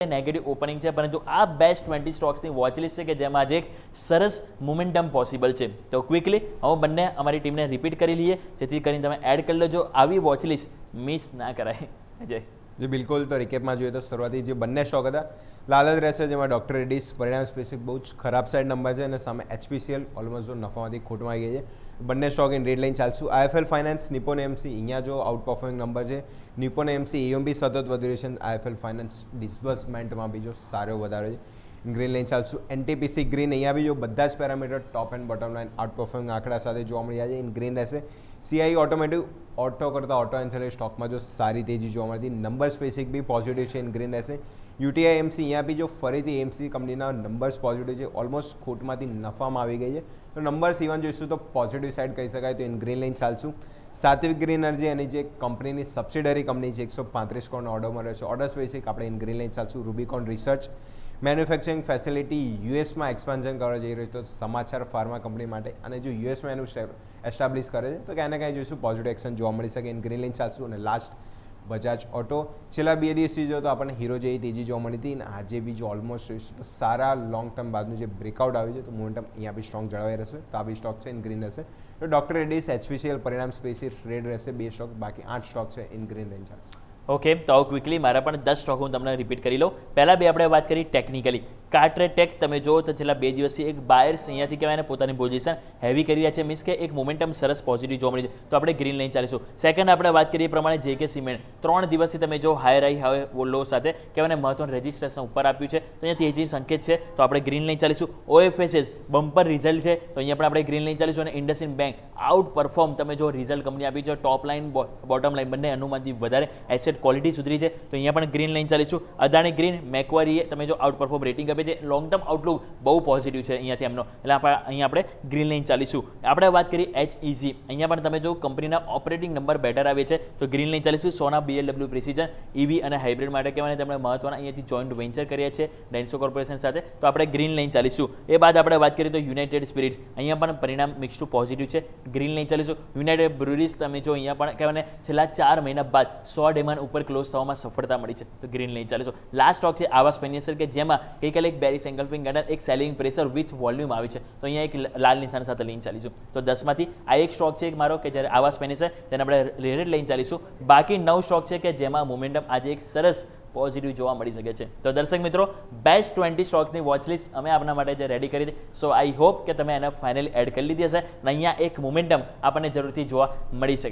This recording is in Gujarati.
નેગેટિવ ઓપનિંગ છે, પરંતુ આ બેસ્ટ 20 સ્ટોક્સની વોચલિસ્ટ છે કે જેમાં આજે એક સરસ મોમેન્ટમ પોસિબલ છે. તો ક્વિકલી હવે બંને અમારી ટીમને રિપીટ કરી લઈએ જેથી કરીને તમે એડ કરી લેજો. આવી વોચલિસ્ટ મિસ ના કરાય. અજય જે બિલકુલ. તો રિકેપમાં જોઈએ તો શરૂઆતી જે બંને સ્ટોક હતા લાલ જ રહેશે, જેમાં ડૉક્ટર રેડ્ડીઝ પરિણામ સ્પેસિફિક બહુ જ ખરાબ સાઈડ નંબર છે અને સામે HPCL ઓલમોસ્ટ જો નફામાંથી ખોટમાં આવી ગઈ છે. બંને સ્ટોક ઇન રેડ લાઇન ચાલશું. IIFL ફાઇનાન્સ, નિપ્પોન AMC અહીંયા જો આઉટ પરફોર્મિંગ નંબર છે. નિપ્પોન AMC AUM બી સતત વધી રહ્યું છે. IIFL ફાઇનાન્સ ડિસ્બર્સમેન્ટમાં બી જો સારો વધારો છે. ગ્રીન લાઇન ચાલશું. NTPC ગ્રીન અહીંયા બી જો બધા જ parameter top and bottom line out performing આંકડા સાથે જોવા મળી રહ્યા છે. ઇન ગ્રીન રહેશે. CI ઓટોમેટિવ ઓટો કરતાં ઓટો એન્સેલરી સ્ટોકમાં જો સારી તેજી જોવા મળતી. નંબર સ્પેસિફિક બી પોઝિટિવ છે. ઇન ગ્રીન રહેશે. UTI AMC અહીંયા બી જો ફરીથી AMC કંપનીના નંબર્સ પોઝિટિવ છે. ઓલમોસ્ટ ખોટમાંથી નફામાં આવી ગઈ છે. તો નંબર્સ ઇવન જોઈશું તો પોઝિટિવ સાઇડ કહી શકાય. તો ઇન ગ્રીન લાઇન ચાલશું. સાત્વિક ગ્રીન એનર્જી એની જે કંપનીની સબસિડરી કંપની છે 135 કરોડનો ઓર્ડર મળ્યો છે. ઓર્ડર સ્પેસિફિક આપણે ઇન ગ્રીન લાઇન ચાલશું. રૂબિકોન રિસર્ચ મેન્યુફેક્ચરિંગ ફેસિલિટી યુએસમાં એક્સપાન્શન કરવા જઈ રહ્યું તો સમાચાર ફાર્મા કંપની માટે, અને જો યુએસમાં એનું એસ્ટાબ્લિશ કરે છે તો ક્યાંય ને ક્યાંય જોઈશું પોઝિટિવ એક્શન જોવા મળી શકે. ઇન ગ્રીન લાઇન ચાલશું. અને લાસ્ટ બજાજ ઓટો છેલ્લા 2 દિવસથી જો તો આપણને હીરો જેવી તેજી જોવા મળી હતી, અને આજે બી જો ઓલમોસ્ટ જોઈશું તો સારા લોંગ ટર્મ બાદનું જે બ્રેકઆઉટ આવ્યું છે તો મોમેન્ટમ અહીંયા બી સ્ટ્રોંગ જળવાઈ રહેશે. તો આ બી સ્ટોક છે ઇન ગ્રીન રહેશે. તો ડૉક્ટર રેડ્ડીઝ HPCL પરિણામ સ્પેસિફિક રેડ રહેશે 2 સ્ટોક, બાકી 8 સ્ટોક છે ઇન ગ્રીન રેન્જ ચાલશે. ઓકે, તો આવું ક્વિકલી મારા પણ 10 સ્ટોક હું તમને રિપીટ કરી લઉં. પહેલાં બે આપણે વાત કરી ટેકનિકલી. કાર્ટ્રેટેક તમે જુઓ તો છેલ્લા 2 દિવસથી એક બાયર્સ અહીંયાથી કહેવાય ને પોતાની પોઝિશન હેવી કરી રહ્યા છે, મીન્સ કે એક મોમેન્ટમ સરસ પોઝિટિવ જોવા મળી છે. તો આપણે ગ્રીન લાઇન ચાલીશું. સેકન્ડ આપણે વાત કરીએ પ્રમાણે JK સિમેન્ટ 3 દિવસથી તમે જો હાઈ રાઈ હવે લો સાથે કહેવાય ને મહત્વનું રજિસ્ટ્રેશન ઉપર આપ્યું છે, તો અહીંયા તેજી સંકેત છે. તો આપણે ગ્રીન લાઇન ચાલીશું. OFSS બમ્પર રિઝલ્ટ છે, તો અહીંયા પણ આપણે ગ્રીન લાઇન ચાલીશું. અને ઇન્ડસઇન્ડ બેંક આઉટ પરફોર્મ તમે જો રિઝલ્ટ કંપની આપી છે, ટોપ લાઇન બોટમ લાઇન બંને અનુમાનથી વધારે એસેટ ક્વોલિટી સુધરી છે, તો અહીંયા પણ ગ્રીન લાઇન ચાલીશું. અદાણી ગ્રીન મેક્વારીએ તમે જો આઉટ પરફોર્મ રેટિંગ આપે છે, લોંગ ટર્મ આઉટલુક બહુ પોઝિટિવ છે અહીંયાથી એમનો, એટલે અહીંયા આપણે ગ્રીન લાઇન ચાલીશું. આપણે વાત કરીએ HEG, અહીંયા પણ તમે જો કંપનીના ઓપરેટિંગ નંબર બેટર આવે છે તો ગ્રીન લાઇન ચાલીશું. સોના BLW પ્રિસિઝન EV અને હાઇબ્રિડ માટે કહેવાય તેમણે મહત્વના અહીંયાથી જોઈન્ટ વેન્ચર કર્યા છે ડેન્સો કોર્પોરેશન સાથે, તો આપણે ગ્રીન લાઇન ચાલીશું. એ બાદ આપણે વાત કરીએ તો યુનાઇટેડ સ્પિરિટ્સ, અહીંયા પણ પરિણામ મિક્સ ટુ પોઝિટિવ છે, ગ્રીન લાઇન ચાલીશું. યુનાઇટેડ બ્રુરીઝ તમે જો અહીંયા પણ કહેવાય છેલ્લા 4 મહિના બાદ 100 ડેમાન ઉપર ક્લોઝ થવામાં સફળતા મળી છે, તો ગ્રીન લાઇન ચાલીશું. લાસ્ટ સ્ટોક છે આવાસ ફાઇનાન્સિયલ કે જેમાં ગઈકાલે એક બેરિસ એન્ગલ્ફિંગ એક સેલિંગ પ્રેશર વિથ વોલ્યુમ આવી છે, તો અહીંયા એક લાલ નિશાન સાથે લઈને ચાલીશું. તો 10માંથી આ એક સ્ટોક છે એક મારો કે જ્યારે આવાસ ફાઇનાન્સિયલ તેને આપણે રેડ લઈને ચાલીશું. બાકી 9 સ્ટોક છે કે જેમાં મોમેન્ટમ આજે એક સરસ પોઝિટિવ જોવા મળી શકે છે. તો દર્શક મિત્રો, બેસ્ટ 20 સ્ટોક્સની વોચલિસ્ટ અમે આપના માટે જે રેડી કરી હતી, સો આઈ હોપ કે તમે એને ફાઇનલી એડ કરી લીધી હશે અને અહીંયા એક મોમેન્ટમ આપણને જરૂરથી જોવા મળી શકે.